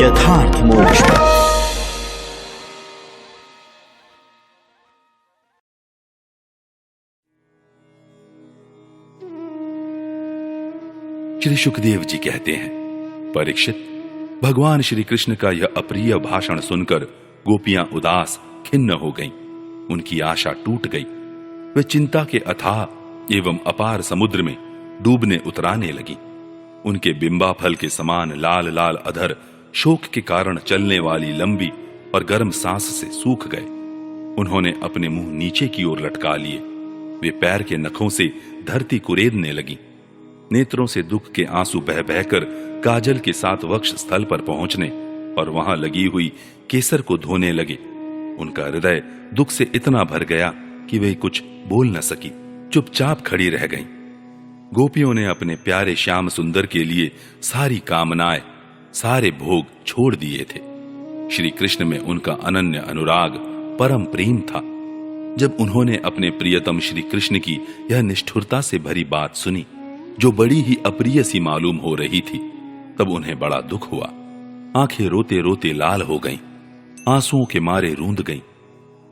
यथार्थ मोक्ष पथ। श्री सुखदेव जी कहते हैं, परीक्षित, भगवान श्री कृष्ण का यह अप्रिय भाषण सुनकर गोपियां उदास खिन्न हो गईं। उनकी आशा टूट गई। वे चिंता के अथाह एवं अपार समुद्र में डूबने उतराने लगी। उनके बिंबा फल के समान लाल लाल अधर शोक के कारण चलने वाली लंबी और गर्म सांस से सूख गए। उन्होंने अपने मुंह नीचे की ओर लटका लिए। वे पैर के नखों से धरती कुरेदने लगी। नेत्रों से दुख के आंसू बह बहकर काजल के साथ वक्ष स्थल पर पहुंचने और वहां लगी हुई केसर को धोने लगे। उनका हृदय दुख से इतना भर गया कि वे कुछ बोल न सकी, चुपचाप खड़ी रह गईं। गोपियों ने अपने प्यारे श्याम सुंदर के लिए सारी कामनाएं, सारे भोग छोड़ दिए थे। श्री कृष्ण में उनका अनन्य अनुराग, परम प्रेम था। जब उन्होंने अपने प्रियतम श्री कृष्ण की यह निष्ठुरता से भरी बात सुनी, जो बड़ी ही अप्रिय सी मालूम हो रही थी, तब उन्हें बड़ा दुख हुआ। आंखें रोते रोते लाल हो गईं, आंसुओं के मारे रूंध गईं।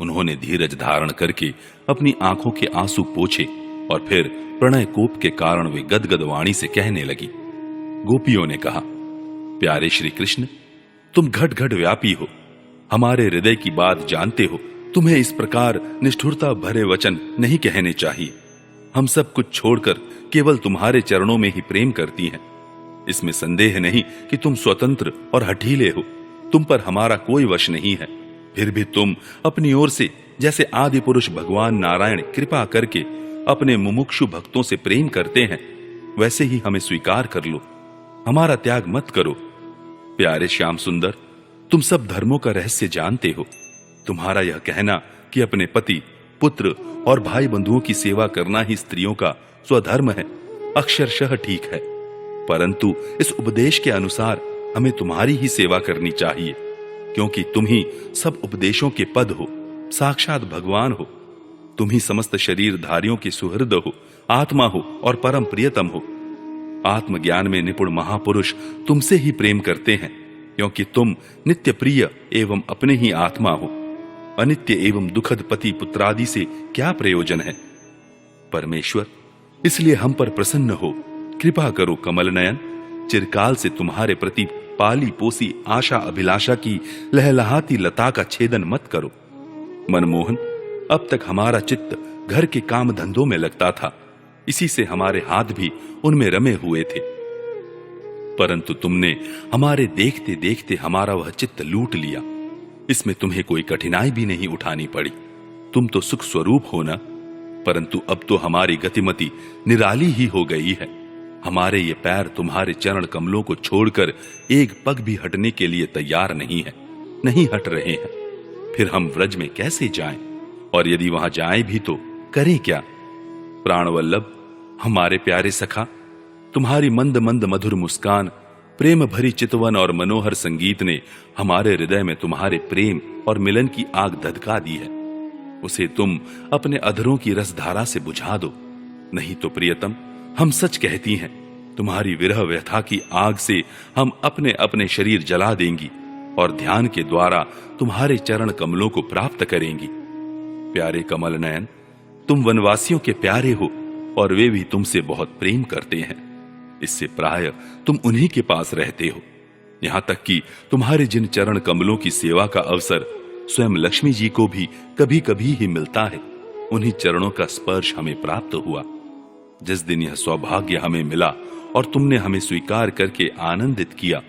उन्होंने धीरज धारण करके अपनी आंखों के आंसू पोंछे और फिर प्रणय कोप के कारण वे गदगद वाणी से कहने लगी। गोपियों ने कहा, प्यारे श्री कृष्ण, तुम घट घट व्यापी हो, हमारे हृदय की बात जानते हो। तुम्हें इस प्रकार निष्ठुरता भरे वचन नहीं कहने चाहिए। हम सब कुछ छोड़कर केवल तुम्हारे चरणों में ही प्रेम करती हैं। इसमें संदेह नहीं कि तुम स्वतंत्र और हठीले हो। तुम पर हमारा कोई वश नहीं है। फिर भी तुम अपनी ओर से जैसे आदि पुरुष भगवान नारायण कृपा करके अपने मुमुक्षु भक्तों से प्रेम करते हैं, वैसे ही हमें स्वीकार कर लो। हमारा त्याग मत करो। प्यारे श्याम सुंदर, तुम सब धर्मों का रहस्य जानते हो। तुम्हारा यह कहना कि अपने पति, पुत्र और भाई बंधुओं की सेवा करना ही स्त्रियों का स्वधर्म है, अक्षरशः ठीक है। परंतु इस उपदेश के अनुसार हमें तुम्हारी ही सेवा करनी चाहिए, क्योंकि तुम ही सब उपदेशों के पद हो, साक्षात भगवान हो। तुम ही समस्त शरीरधारियों के सुहृद हो, आत्मा हो और परम प्रियतम हो। आत्मज्ञान में निपुण महापुरुष तुमसे ही प्रेम करते हैं, क्योंकि तुम नित्य प्रिय एवं अपने ही आत्मा हो। अनित्य एवं दुखद पति पुत्रादि से क्या प्रयोजन है? परमेश्वर, इसलिए हम पर प्रसन्न हो, कृपा करो कमल नयन। चिरकाल से तुम्हारे प्रति पाली पोसी आशा अभिलाषा की लहलहाती लता का छेदन मत करो। मनमोहन, अब तक हमारा चित्त घर के काम धंधों में लगता था, इसी से हमारे हाथ भी उनमें रमे हुए थे। परंतु तुमने हमारे देखते देखते हमारा वह चित्त लूट लिया। इसमें तुम्हें कोई कठिनाई भी नहीं उठानी पड़ी। तुम तो सुख स्वरूप हो ना। परंतु अब तो हमारी गतिमति निराली ही हो गई है। हमारे ये पैर तुम्हारे चरण कमलों को छोड़कर एक पग भी हटने के लिए तैयार नहीं है, नहीं हट रहे हैं। फिर हम व्रज में कैसे जाएं? और यदि वहां जाएं भी तो करें क्या? प्राणवल्लभ, हमारे प्यारे सखा, तुम्हारी मंद मंद मधुर मुस्कान, प्रेम भरी चितवन और मनोहर संगीत ने हमारे हृदय में तुम्हारे प्रेम और मिलन की आग धधका दी है। उसे तुम अपने अधरों की रसधारा से बुझा दो। नहीं तो प्रियतम, हम सच कहती हैं, तुम्हारी विरह व्यथा की आग से हम अपने अपने शरीर जला देंगी और ध्यान के द्वारा तुम्हारे चरण कमलों को प्राप्त करेंगी। प्यारे कमल नयन, तुम वनवासियों के प्यारे हो और वे भी तुमसे बहुत प्रेम करते हैं। इससे प्राय तुम उन्हीं के पास रहते हो। यहां तक कि तुम्हारे जिन चरण कमलों की सेवा का अवसर स्वयं लक्ष्मी जी को भी कभी कभी ही मिलता है, उन्हीं चरणों का स्पर्श हमें प्राप्त हुआ। जिस दिन यह सौभाग्य हमें मिला और तुमने हमें स्वीकार करके आनंदित किया,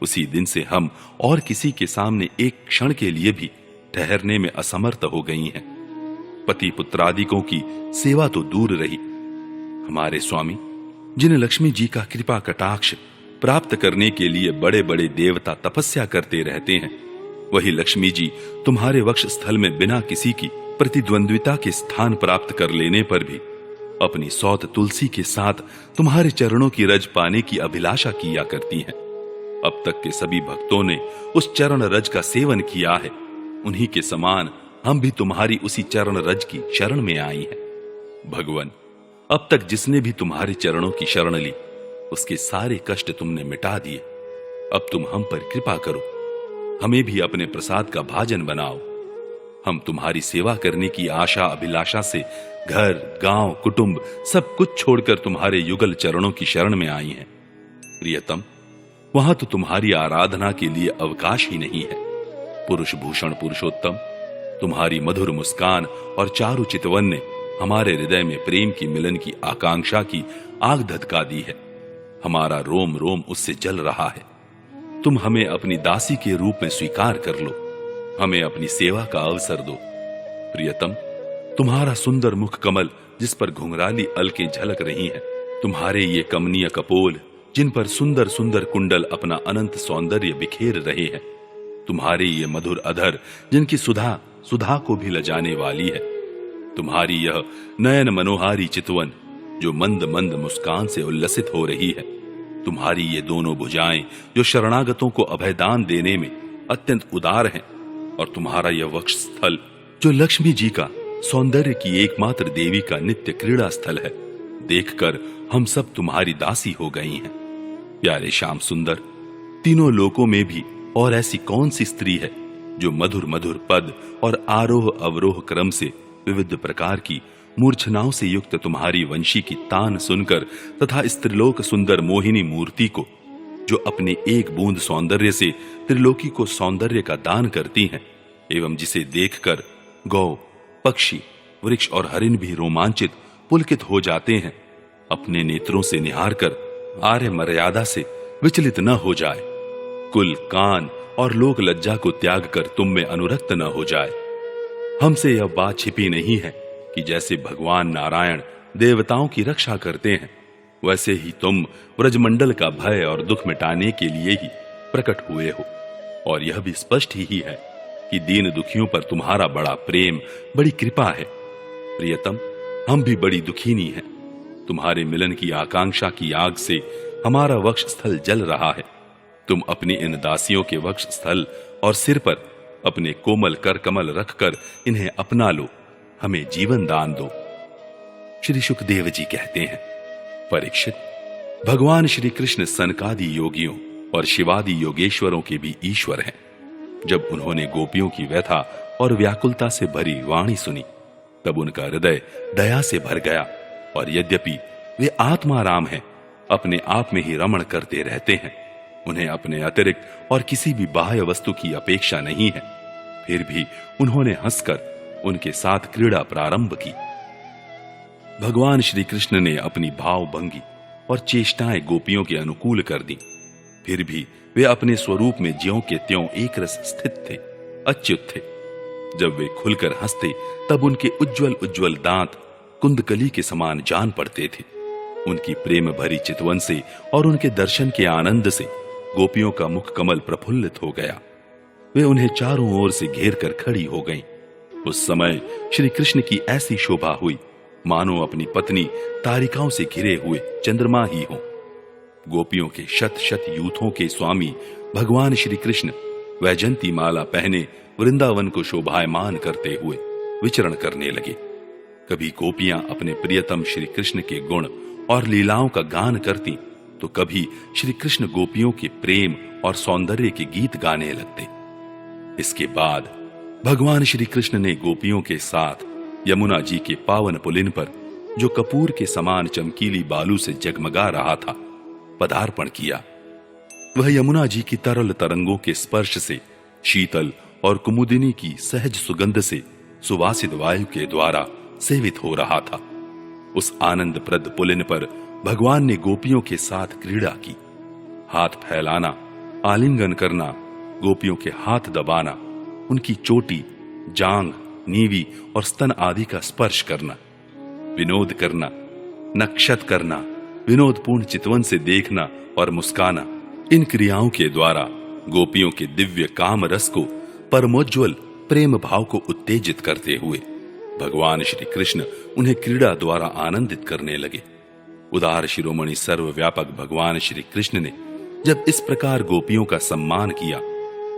उसी दिन से हम और किसी के सामने एक क्षण के लिए भी ठहरने में असमर्थ हो गई हैं। पति पुत्रादिकों की सेवा तो दूर रही। हमारे स्वामी, जिन लक्ष्मी जी का कृपा कटाक्ष प्राप्त करने के लिए बड़े बड़े देवता तपस्या करते रहते हैं, वही लक्ष्मी जी तुम्हारे वक्ष स्थल में बिना किसी की प्रतिद्वंद्विता के स्थान प्राप्त कर लेने पर भी अपनी सौत तुलसी के साथ तुम्हारे चरणों की रज पाने की अभिलाषा किया करती हैं। अब तक के सभी भक्तों ने उस चरण रज का सेवन किया है। उन्हीं के समान हम भी तुम्हारी उसी चरण रज की शरण में आई हैं। भगवान, अब तक जिसने भी तुम्हारे चरणों की शरण ली, उसके सारे कष्ट तुमने मिटा दिए। अब तुम हम पर कृपा करो, हमें भी अपने प्रसाद का भाजन बनाओ। हम तुम्हारी सेवा करने की आशा अभिलाषा से घर, गांव, कुटुंब सब कुछ छोड़कर तुम्हारे युगल चरणों की शरण में आई हैं। प्रियतम, वहां तो तुम्हारी आराधना के लिए अवकाश ही नहीं है। पुरुष भूषण पुरुषोत्तम, तुम्हारी मधुर मुस्कान और चारु चितवन ने हमारे हृदय में प्रेम की मिलन की आकांक्षा की आग धधका दी है। हमारा रोम रोम उससे जल रहा है। तुम हमें अपनी दासी के रूप में स्वीकार कर लो, हमें अपनी सेवा का अवसर दो। प्रियतम, तुम्हारा सुंदर मुख कमल जिस पर घुंघराली अलकें झलक रही हैं, तुम्हारे ये कमनीय कपोल जिन पर सुंदर सुंदर कुंडल अपना अनंत सौंदर्य बिखेर रहे हैं, तुम्हारे ये मधुर अधर जिनकी सुधा सुधा को भी लजाने वाली है, तुम्हारी यह नयन मनोहारी चितवन जो मंद मंद मुस्कान से उल्लसित हो रही है, तुम्हारी ये दोनों भुजाएं जो शरणागतों को अभयदान देने में अत्यंत उदार हैं, और तुम्हारा यह वक्ष स्थल जो लक्ष्मी जी का सौंदर्य की एकमात्र देवी का नित्य क्रीड़ा स्थल है, देखकर हम सब तुम्हारी दासी हो गई हैं। प्यारे श्याम सुंदर, तीनों लोकों में भी और ऐसी कौन सी स्त्री है जो मधुर मधुर पद और आरोह अवरोह क्रम से विविध प्रकार की मूर्छनाओं से युक्त तुम्हारी वंशी की तान सुनकर तथा स्त्रीलोक सुंदर मोहिनी मूर्ति को जो अपने एक बूंद सौंदर्य से त्रिलोकी को सौंदर्य का दान करती हैं, एवं जिसे देखकर गौ, पक्षी, वृक्ष और हरिण भी रोमांचित पुलकित हो जाते हैं, अपने नेत्रों से निहार कर आर्य मर्यादा से विचलित न हो जाए, कुल, कान और लोक लज्जा को त्याग कर तुम में अनुरक्त न हो जाए। हमसे यह बात छिपी नहीं है कि जैसे भगवान नारायण देवताओं की रक्षा करते हैं, वैसे ही तुम ब्रजमंडल का भय और दुख मिटाने के लिए ही प्रकट हुए हो। और यह भी स्पष्ट ही है कि दीन दुखियों पर तुम्हारा बड़ा प्रेम, बड़ी कृपा है। प्रियतम, हम भी बड़ी दुखीनी हैं। तुम्हारे मिलन की आकांक्षा की आग से हमारा वक्ष स्थल जल रहा है। तुम अपनी इन दासियों के वक्ष स्थल और सिर पर अपने कोमल कर कमल रखकर इन्हें अपना लो, हमें जीवन दान दो। श्री सुखदेव जी कहते हैं, परीक्षित, भगवान श्री कृष्ण सनकादि योगियों और शिवादि योगेश्वरों के भी ईश्वर हैं। जब उन्होंने गोपियों की व्यथा और व्याकुलता से भरी वाणी सुनी, तब उनका हृदय दया से भर गया, और यद्यपि वे आत्माराम हैं, अपने आप में ही रमण करते रहते हैं, उन्हें अपने अतिरिक्त और किसी भी बाह्य वस्तु की अपेक्षा नहीं है, फिर भी उन्होंने हंसकर उनके साथ क्रीड़ा प्रारंभ की। भगवान श्री कृष्ण ने अपनी भाव भंगी और चेष्टाएं गोपियों के अनुकूल कर दी, फिर भी वे अपने स्वरूप में ज्यों के त्यों एक रस स्थित थे, अच्युत थे। जब वे खुलकर हंसते, तब उनके उज्जवल उज्जवल दांत कुंदकली के समान जान पड़ते थे। उनकी प्रेम भरी चितवन से और उनके दर्शन के आनंद से गोपियों का मुख कमल प्रफुल्लित हो गया। वे उन्हें चारों ओर से घेर कर खड़ी हो गईं। उस समय श्री कृष्ण की ऐसी शोभा हुई मानो अपनी पत्नी तारिकाओं से घिरे हुए चंद्रमा ही हों। गोपियों के शत शत यूथों के स्वामी भगवान श्री कृष्ण वैजंती माला पहने वृंदावन को शोभायमान करते हुए विचरण करने लगे। कभी गोपियां अपने प्रियतम श्री कृष्ण के गुण और लीलाओं का गान करती, तो कभी श्री कृष्ण गोपियों के प्रेम और सौंदर्य के गीत गाने लगते। इसके बाद भगवान श्री कृष्ण ने गोपियों के साथ यमुना जी के पावन पुलिन पर, जो कपूर के समान चमकीली बालू से जगमगा रहा था, पदार्पण किया। वह यमुना जी की तरल तरंगों के स्पर्श से, शीतल और कुमुदिनी की सहज सुगंध से सुवासित वायु के द्वारा सेवित हो रहा था। उस आनंदप्रद पुलिन पर भगवान ने गोपियों के साथ क्रीड़ा की। हाथ फैलाना, आलिंगन करना, गोपियों के हाथ दबाना, उनकी चोटी, जांग, नीवी और स्तन आदि का स्पर्श करना, विनोद करना, नक्षत करना, विनोदपूर्ण चितवन से देखना और मुस्काना, इन क्रियाओं के द्वारा गोपियों के दिव्य काम रस को, परमोज्वल प्रेम भाव को उत्तेजित करते हुए भगवान श्री कृष्ण उन्हें क्रीड़ा द्वारा आनंदित करने लगे। उदार शिरोमणि सर्वव्यापक भगवान श्री कृष्ण ने जब इस प्रकार गोपियों का सम्मान किया,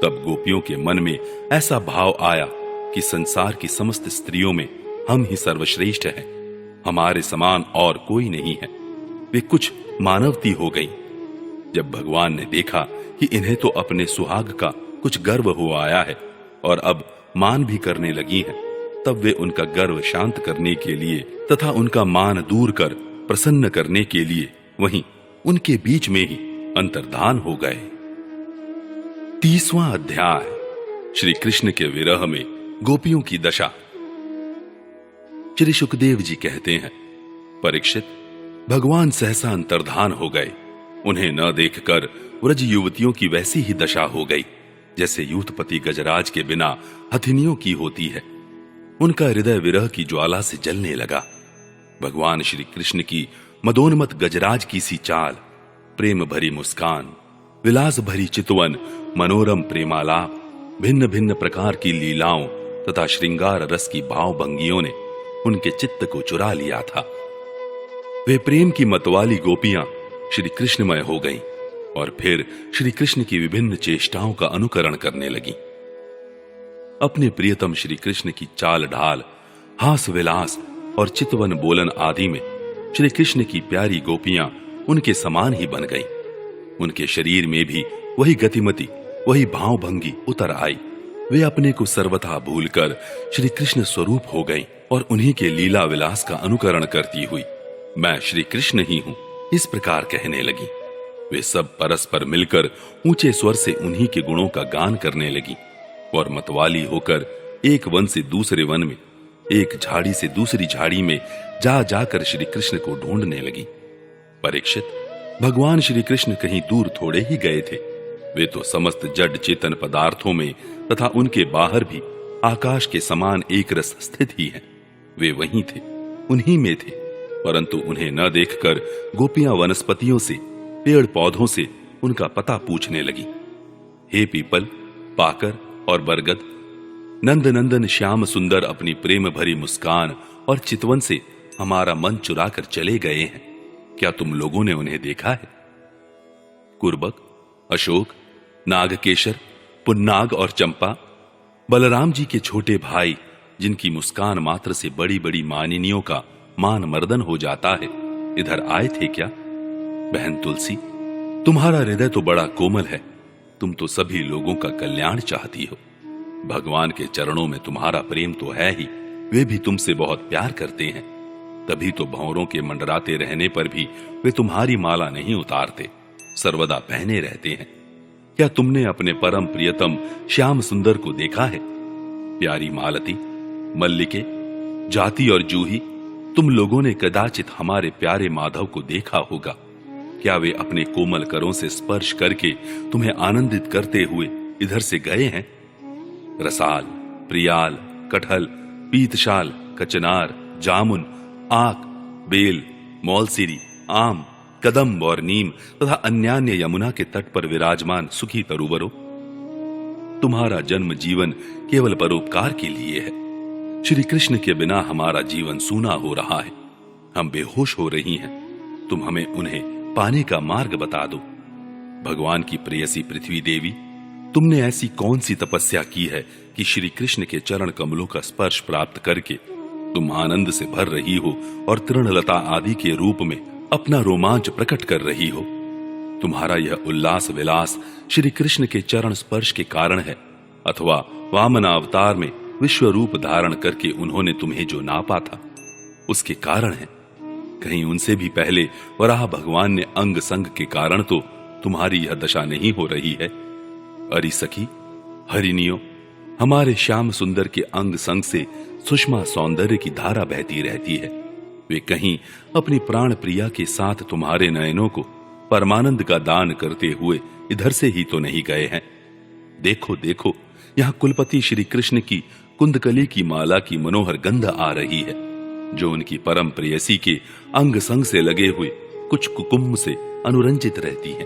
तब गोपियों के मन में ऐसा भाव आया कि संसार की समस्त स्त्रियों में हम ही सर्वश्रेष्ठ हैं, हमारे समान और कोई नहीं है। वे कुछ मानवती हो गई। जब भगवान ने देखा कि इन्हें तो अपने सुहाग का कुछ गर्व हो आया है और अब मान भी करने लगी हैं, तब वे उनका गर्व शांत करने के लिए तथा उनका मान दूर कर प्रसन्न करने के लिए वहीं उनके बीच में ही अंतर्धान हो गए। 30वां अध्याय। श्री कृष्ण के विरह में गोपियों की दशा। श्री सुखदेव जी कहते हैं, परीक्षित, भगवान सहसा अंतर्धान हो गए। उन्हें न देखकर व्रज युवतियों की वैसी ही दशा हो गई जैसे यूथपति गजराज के बिना हथिनियों की होती है। उनका हृदय विरह की ज्वाला से जलने लगा। भगवान श्री कृष्ण की मदोन्मत गजराज की सी चाल, प्रेम भरी मुस्कान, विलास भरी चितवन, मनोरम प्रेमालाप, भिन्न भिन्न प्रकार की लीलाओं तथा श्रृंगार रस की भाव भंगियों ने उनके चित्त को चुरा लिया था। वे प्रेम की मतवाली गोपियां श्री कृष्णमय हो गईं और फिर श्री कृष्ण की विभिन्न चेष्टाओं का अनुकरण करने लगीं। अपने प्रियतम श्री कृष्ण की चाल ढाल, हास विलास और चितवन बोलन आदि में श्री कृष्ण की प्यारी गोपियां उनके समान ही बन गईं। उनके शरीर में भी वही गतिमति, वही भाव भंगी उतर आई। वे अपने को सर्वथा भूलकर श्री कृष्ण स्वरूप हो गईं और उन्हीं के लीला विलास का अनुकरण करती हुई मैं श्री कृष्ण ही हूं, इस प्रकार कहने लगी। वे सब परस्पर मिलकर ऊंचे स्वर से उन्हीं के गुणों का गान करने लगी और मतवाली होकर एक वन से दूसरे वन में, एक झाड़ी से दूसरी झाड़ी में जा जाकर श्री कृष्ण को ढूंढने लगी। परीक्षित, भगवान श्री कृष्ण कहीं दूर थोड़े ही गए थे। वे तो समस्त जड़ चेतन पदार्थों में तथा उनके बाहर भी आकाश के समान एक रस स्थित ही हैं। वे वहीं थे, उन्हीं में थे, परंतु उन्हें न देखकर गोपियां वनस्पतियों से, पेड़ पौधों से उनका पता पूछने लगी। हे पीपल, पाकर और बरगद, नंद नंदन श्याम सुंदर अपनी प्रेम भरी मुस्कान और चितवन से हमारा मन चुरा कर चले गए हैं। क्या तुम लोगों ने उन्हें देखा है? कुर्बक, अशोक, नागकेशर, पुन्नाग और चंपा, बलराम जी के छोटे भाई, जिनकी मुस्कान मात्र से बड़ी बड़ी मानिनियों का मान मर्दन हो जाता है, इधर आए थे क्या? बहन तुलसी, तुम्हारा हृदय तो बड़ा कोमल है। तुम तो सभी लोगों का कल्याण चाहती हो। भगवान के चरणों में तुम्हारा प्रेम तो है ही, वे भी तुमसे बहुत प्यार करते हैं। तभी तो भंवरों के मंडराते रहने पर भी वे तुम्हारी माला नहीं उतारते, सर्वदा पहने रहते हैं। क्या तुमने अपने परम प्रियतम श्याम सुंदर को देखा है? प्यारी मालती, मल्लिके, जाति और जूही, तुम लोगों ने कदाचित हमारे प्यारे माधव को देखा होगा। क्या वे अपने कोमल करों से स्पर्श करके तुम्हें आनंदित करते हुए इधर से गए हैं? रसाल, प्रियाल, कटहल, पीतशाल, कचनार, जामुन, आक, बेल, मौलसिरी, आम, कदम्ब और नीम तथा अन्यान्य यमुना के तट पर विराजमान सुखी तरुवरों, तुम्हारा जन्म जीवन केवल परोपकार के लिए है। श्री कृष्ण के बिना हमारा जीवन सूना हो रहा है। हम बेहोश हो रही हैं। तुम हमें उन्हें पाने का मार्ग बता दो। भगवान की प्रेयसी पृथ्वी देवी, तुमने ऐसी कौन सी तपस्या की है कि श्री कृष्ण के चरण कमलों का स्पर्श प्राप्त करके तुम आनंद से भर रही हो और तृणलता आदि के रूप में अपना रोमांच प्रकट कर रही हो? तुम्हारा यह उल्लास विलास श्री कृष्ण के चरण स्पर्श के कारण है, अथवा वामन अवतार में विश्व रूप धारण करके उन्होंने तुम्हें जो नापा था उसके कारण है? कहीं उनसे भी पहले वराह भगवान ने अंग संग के कारण तो तुम्हारी यह दशा नहीं हो रही है। अरि सखी, हरिनियो, हमारे श्याम सुंदर के अंग संग से सुषमा सौंदर्य की धारा बहती रहती है। वे कहीं अपनी प्राण प्रिया के साथ तुम्हारे नयनों को परमानंद का दान करते हुए इधर से ही तो नहीं गए हैं। देखो देखो, यहां कुलपति श्री कृष्ण की कुंदकली की माला की मनोहर गंध आ रही है, जो उनकी परम प्रेयसी के अंग संग से लगे हुए कुछ कुकुम्भ से अनुरंजित रहती है।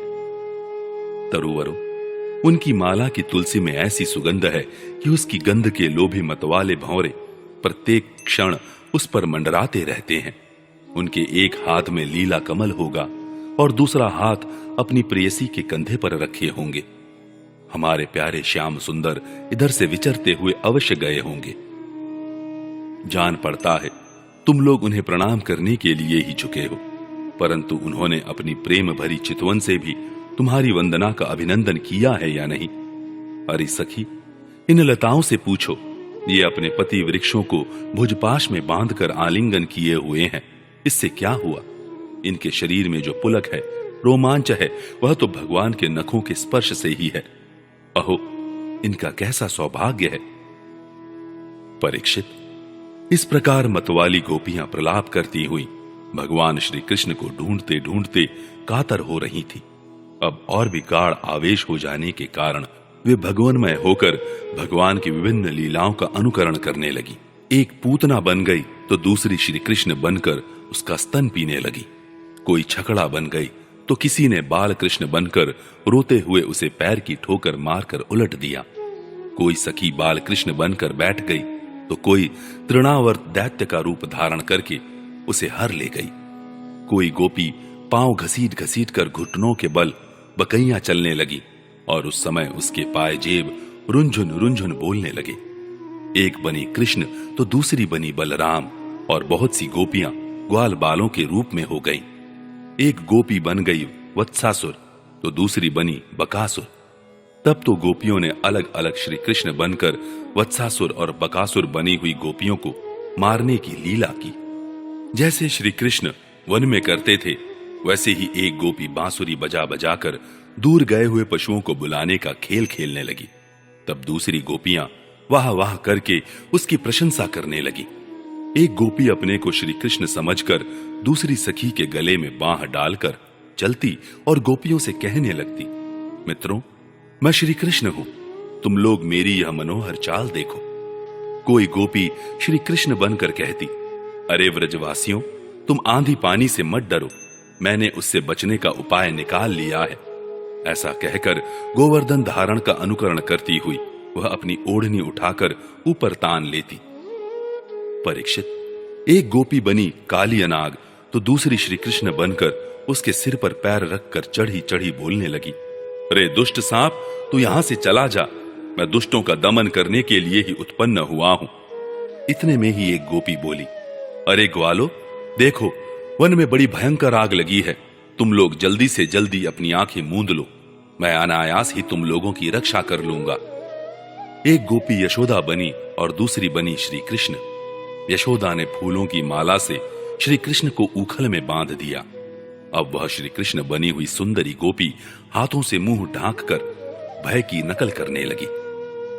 तरुवरों, उनकी माला की तुलसी में ऐसी सुगंध है कि उसकी गंध के लोभी मतवाले भंवरे प्रत्येक क्षण उस पर मंडराते रहते हैं। उनके एक हाथ में लीला कमल होगा और दूसरा हाथ अपनी प्रेयसी के कंधे पर रखे होंगे। हमारे प्यारे श्याम सुंदर इधर से विचरते हुए अवश्य गए होंगे। जान पड़ता है तुम लोग उन्हें प्रणाम करने के लिए ही झुके हो, परंतु उन्होंने अपनी प्रेम भरी चितवन से भी तुम्हारी वंदना का अभिनंदन किया है या नहीं? अरे सखी, इन लताओं से पूछो, ये अपने पति वृक्षों को भुजपाश में बांधकर आलिंगन किए हुए हैं, इससे क्या हुआ? इनके शरीर में जो पुलक है, रोमांच है, वह तो भगवान के नखों के स्पर्श से ही है। अहो, इनका कैसा सौभाग्य है। परीक्षित, इस प्रकार मतवाली गोपियां प्रलाप करती हुई भगवान श्री कृष्ण को ढूंढते ढूंढते कातर हो रही थी। अब और भी गाढ़ आवेश हो जाने के कारण वे भगवानमय होकर भगवान की विभिन्न लीलाओं का अनुकरण करने लगी। एक पूतना बन गई तो दूसरी श्री कृष्ण बनकर उसका स्तन पीने लगी। कोई छकड़ा बन गई तो किसी ने बाल कृष्ण बनकर रोते हुए उसे पैर की ठोकर मारकर उलट दिया। कोई सखी बाल कृष्ण बनकर बैठ गई तो कोई तृणावर्त दैत्य का रूप धारण करके उसे हर ले गई। कोई गोपी पांव घसीट घसीट कर घुटनों के बल बकैया चलने लगी और उस समय उसके पाय जेब रुंझुन रुंझुन बोलने लगे। एक बनी कृष्ण तो दूसरी बनी बलराम और बहुत सी गोपियां ग्वाल बालों के रूप में हो गईं। एक गोपी बन गई वत्सासुर तो दूसरी बनी बकासुर। तब तो गोपियों ने अलग अलग श्री कृष्ण बनकर वत्सासुर और बकासुर बनी हुई गोपियों को मारने की लीला की। जैसे श्री कृष्ण वन में करते थे, वैसे ही एक गोपी बांसुरी बजा बजाकर दूर गए हुए पशुओं को बुलाने का खेल खेलने लगी। तब दूसरी गोपियां वाह वाह करके उसकी प्रशंसा करने लगी। एक गोपी अपने को श्री कृष्ण समझकर दूसरी सखी के गले में बांह डालकर चलती और गोपियों से कहने लगती, मित्रों, मैं श्री कृष्ण हूं, तुम लोग मेरी यह मनोहर चाल देखो। कोई गोपी श्री कृष्ण बनकर कहती, अरे व्रजवासियों, तुम आंधी पानी से मत डरो, मैंने उससे बचने का उपाय निकाल लिया है। ऐसा कहकर गोवर्धन धारण का अनुकरण करती हुई वह अपनी ओढ़नी उठाकर ऊपर तान लेती। परीक्षित, एक गोपी बनी काली अनाग तो दूसरी श्री कृष्ण बनकर उसके सिर पर पैर रखकर चढ़ी चढ़ी बोलने लगी, अरे दुष्ट सांप, तू यहां से चला जा, मैं दुष्टों का दमन करने के लिए ही उत्पन्न हुआ हूं। इतने में ही एक गोपी बोली, अरे ग्वालो, देखो वन में बड़ी भयंकर आग लगी है, तुम लोग जल्दी से जल्दी अपनी आंखें मूंद लो, मैं अनायास ही तुम लोगों की रक्षा कर लूंगा। एक गोपी यशोदा बनी और दूसरी बनी श्री कृष्ण। यशोदा ने फूलों की माला से श्री कृष्ण को ऊखल में बांध दिया। अब वह श्री कृष्ण बनी हुई सुंदरी गोपी हाथों से मुंह ढांक कर भय की नकल करने लगी।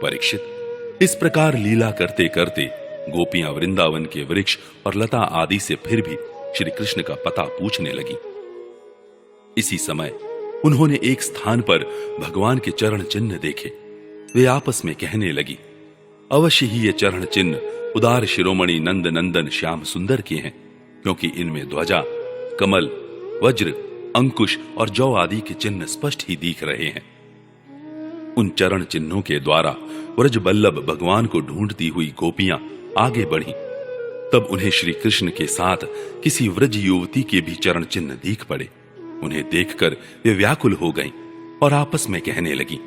परीक्षित, इस प्रकार लीला करते करते गोपियां वृंदावन के वृक्ष और लता आदि से फिर भी श्री कृष्ण का पता पूछने लगी। इसी समय उन्होंने एक स्थान पर भगवान के चरण चिन्ह देखे। वे आपस में कहने लगी, अवश्य ही ये चरण चिन्ह उदार शिरोमणि नंद नंदन श्याम सुंदर के हैं, क्योंकि इनमें ध्वजा, कमल, वज्र, अंकुश और जौ आदि के चिन्ह स्पष्ट ही दिख रहे हैं। उन चरण चिन्हों के द्वारा व्रज बल्लभ भगवान को ढूंढती हुई गोपियां आगे बढ़ी। तब उन्हें श्री कृष्ण के साथ किसी व्रज युवती के भी चरण चिन्ह दिख पड़े। उन्हें देखकर वे व्याकुल हो गईं और आपस में कहने लगी,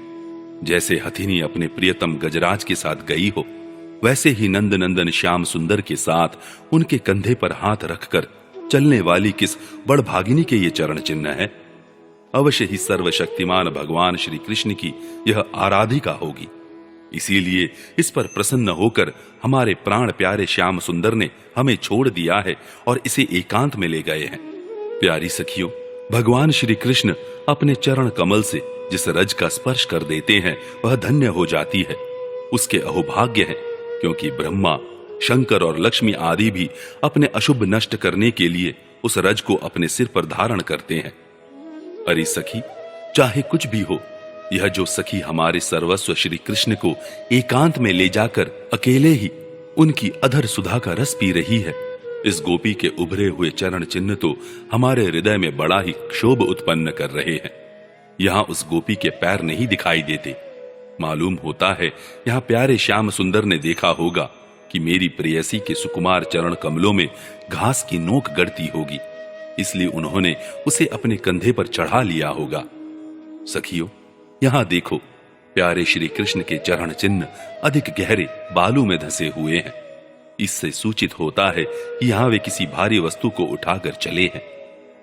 जैसे हथिनी अपने प्रियतम गजराज के साथ गई हो, वैसे ही नंद नंदन श्याम सुंदर के साथ उनके कंधे पर हाथ रखकर चलने वाली किस बड़भागिनी के ये चरण चिन्ह है। अवश्य ही सर्वशक्तिमान भगवान श्री कृष्ण की यह आराधिका होगी। इसीलिए इस पर प्रसन्न होकर हमारे प्राण प्यारे श्याम सुंदर ने हमें छोड़ दिया है और इसे एकांत में ले गए हैं। प्यारी सखियों, भगवान श्री कृष्ण अपने चरण कमल से जिस रज का स्पर्श कर देते हैं वह धन्य हो जाती है। उसके अहोभाग्य है, क्योंकि ब्रह्मा, शंकर और लक्ष्मी आदि भी अपने अशुभ नष्ट करने के लिए उस रज को अपने सिर पर धारण करते हैं। अरे सखी, चाहे कुछ भी हो, यह जो सखी हमारे सर्वस्व श्री कृष्ण को एकांत में ले जाकर अकेले ही उनकी अधर सुधा का रस पी रही है, इस गोपी के उभरे हुए चरण चिन्ह तो हमारे हृदय में बड़ा ही क्षोभ उत्पन्न कर रहे हैं। यहाँ उस गोपी के पैर नहीं दिखाई देते। मालूम होता है यहाँ प्यारे श्याम सुंदर ने देखा होगा कि मेरी प्रेयसी के सुकुमार चरण कमलों में घास की नोक गड़ती होगी, इसलिए उन्होंने उसे अपने कंधे पर चढ़ा लिया होगा। सखियों, यहाँ देखो, प्यारे श्री कृष्ण के चरण चिन्ह अधिक गहरे बालू में धंसे हुए हैं। इससे सूचित होता है कि यहाँ वे किसी भारी वस्तु को उठाकर चले हैं।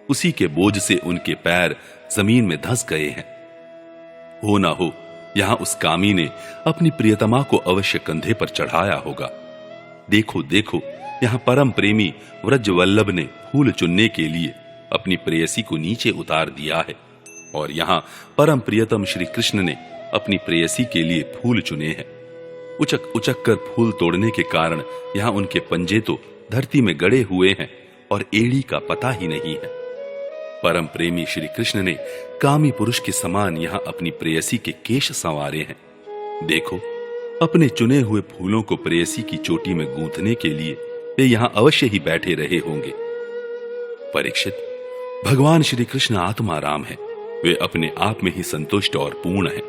उसी के बोझ से उनके पैर जमीन में धंस गए हैं। हो ना हो यहां उस कामी ने अपनी प्रियतमा को अवश्य कंधे पर चढ़ाया होगा। देखो देखो, यहां परम प्रेमी व्रजवल्लभ ने फूल चुनने के लिए अपनी प्रेयसी को नीचे उतार दिया है, और यहां परम प्रियतम श्री कृष्ण ने अपनी प्रेयसी के लिए फूल चुने हैं। उचक उचक कर फूल तोड़ने के कारण यहां उनके पंजे तो धरती में गड़े हुए हैं और एड़ी का पता ही नहीं है। परम प्रेमी श्री कृष्ण ने कामी पुरुष के समान यहां अपनी प्रेयसी के केश संवारे हैं। देखो, अपने चुने हुए फूलों को प्रेयसी की चोटी में गूंथने के लिए वे यहां अवश्य ही बैठे रहे होंगे। परीक्षित, भगवान श्री कृष्ण आत्मा राम है। वे अपने आप में ही संतुष्ट और पूर्ण हैं।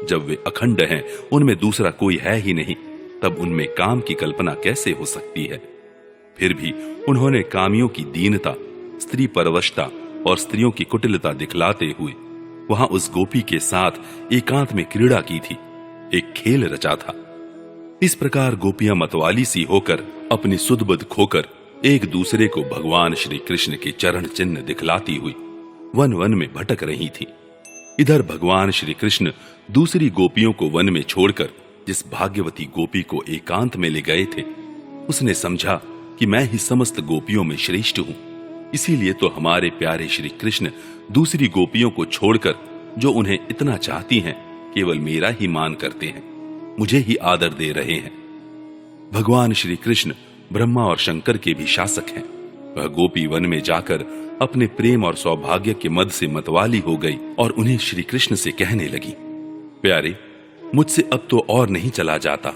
जब वे अखंड हैं, उनमें दूसरा कोई है ही नहीं, तब उनमें काम की कल्पना कैसे हो सकती है। फिर भी उन्होंने कामियों की दीनता, स्त्री परवशता और स्त्रियों की कुटिलता दिखलाते हुए वहां उस गोपी के साथ एकांत में क्रीड़ा की थी, एक खेल रचा था। इस प्रकार गोपियां मतवाली सी होकर, अपनी सुध-बुध खोकर एक दूसरे को भगवान श्री कृष्ण के चरण चिन्ह दिखलाती हुई वन वन में भटक रही थी। इधर भगवान श्री कृष्ण दूसरी गोपियों को वन में छोड़कर जिस भाग्यवती गोपी को एकांत में ले गए थे, उसने समझा कि मैं ही समस्त गोपियों में श्रेष्ठ हूं। इसीलिए तो हमारे प्यारे श्री कृष्ण दूसरी गोपियों को छोड़कर, जो उन्हें इतना चाहती हैं, केवल मेरा ही मान करते हैं, मुझे ही आदर दे रहे हैं। भगवान श्री कृष्ण ब्रह्मा और शंकर के भी शासक हैं। वह गोपी वन में जाकर अपने प्रेम और सौभाग्य के मद से मतवाली हो गई और उन्हें श्री कृष्ण से कहने लगी, प्यारे, मुझसे अब तो और नहीं चला जाता।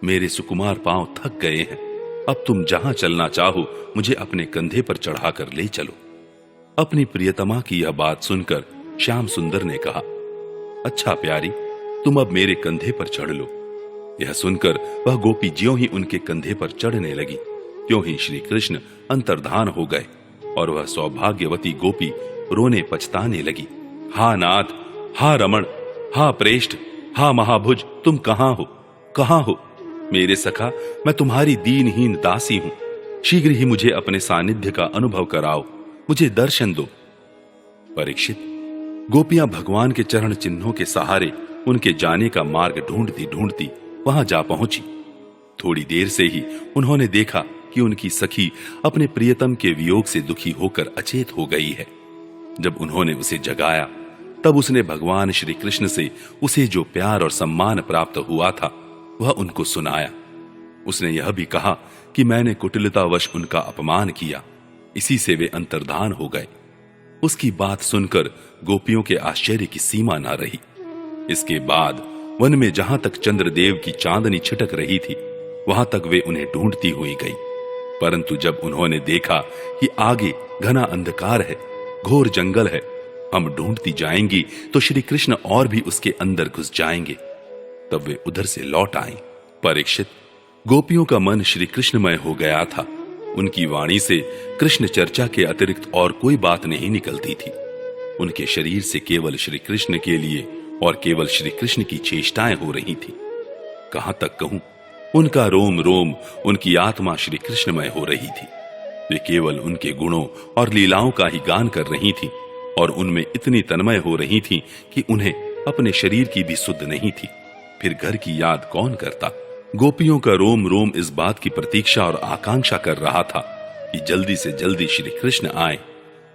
मेरे सुकुमार पांव थक गए हैं। अब तुम जहां चलना चाहो मुझे अपने कंधे पर चढ़ाकर ले चलो। अपनी प्रियतमा की यह बात सुनकर श्याम सुंदर ने कहा, अच्छा प्यारी, तुम अब मेरे कंधे पर चढ़ लो। यह सुनकर वह गोपी ज्यों ही उनके कंधे पर चढ़ने लगी, त्यों ही श्री कृष्ण अंतर्धान हो गए और वह सौभाग्यवती गोपी रोने पछताने लगी। हा नाथ, हा रमण, हा प्रेष्ठ, हा महाभुज, तुम कहां हो, कहां हो? मेरे सखा, मैं तुम्हारी दीनहीन दासी हूं। शीघ्र ही मुझे अपने सानिध्य का अनुभव कराओ, मुझे दर्शन दो। परीक्षित, गोपियां भगवान के चरण चिन्हों के सहारे उनके जाने का मार्ग ढूंढती ढूंढती वहां जा पहुंची। थोड़ी देर से ही उन्होंने देखा कि उनकी सखी अपने प्रियतम के वियोग से दुखी होकर अचेत हो गई है। जब उन्होंने उसे जगाया, तब उसने भगवान श्री कृष्ण से उसे जो प्यार और सम्मान प्राप्त हुआ था वह उनको सुनाया। उसने यह भी कहा कि मैंने कुटिलतावश उनका अपमान किया, इसी से वे अंतर्धान हो गए। उसकी बात सुनकर गोपियों के आश्चर्य की सीमा ना रही। इसके बाद वन में जहां तक चंद्रदेव की चांदनी छिटक रही थी, वहां तक वे उन्हें ढूंढती हुई गई। परंतु जब उन्होंने देखा कि आगे घना अंधकार है, घोर जंगल है, हम ढूंढती जाएंगी तो श्री कृष्ण और भी उसके अंदर घुस जाएंगे, तब वे उधर से लौट आए। परीक्षित, गोपियों का मन श्री कृष्णमय हो गया था। उनकी वाणी से कृष्ण चर्चा के अतिरिक्त और कोई बात नहीं निकलती थी। उनके शरीर से केवल श्री कृष्ण के लिए और केवल श्री कृष्ण की चेष्टाएं हो रही थी। कहां तक कहूं, उनका रोम रोम, उनकी आत्मा श्री कृष्णमय हो रही थी। वे केवल उनके गुणों और लीलाओं का ही गान कर रही थी और उनमें इतनी तन्मय हो रही थी कि उन्हें अपने शरीर की भी सुध नहीं थी। फिर घर की याद कौन करता? गोपियों का रोम रोम इस बात की प्रतीक्षा और आकांक्षा कर रहा था कि जल्दी से जल्दी श्री कृष्ण आए।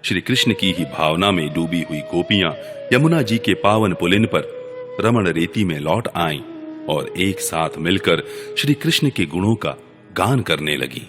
श्री कृष्ण की ही भावना में डूबी हुई गोपियां यमुना जी के पावन पुलिन पर रमण रेती में लौट आईं और एक साथ मिलकर श्री कृष्ण के गुणों का गान करने लगी।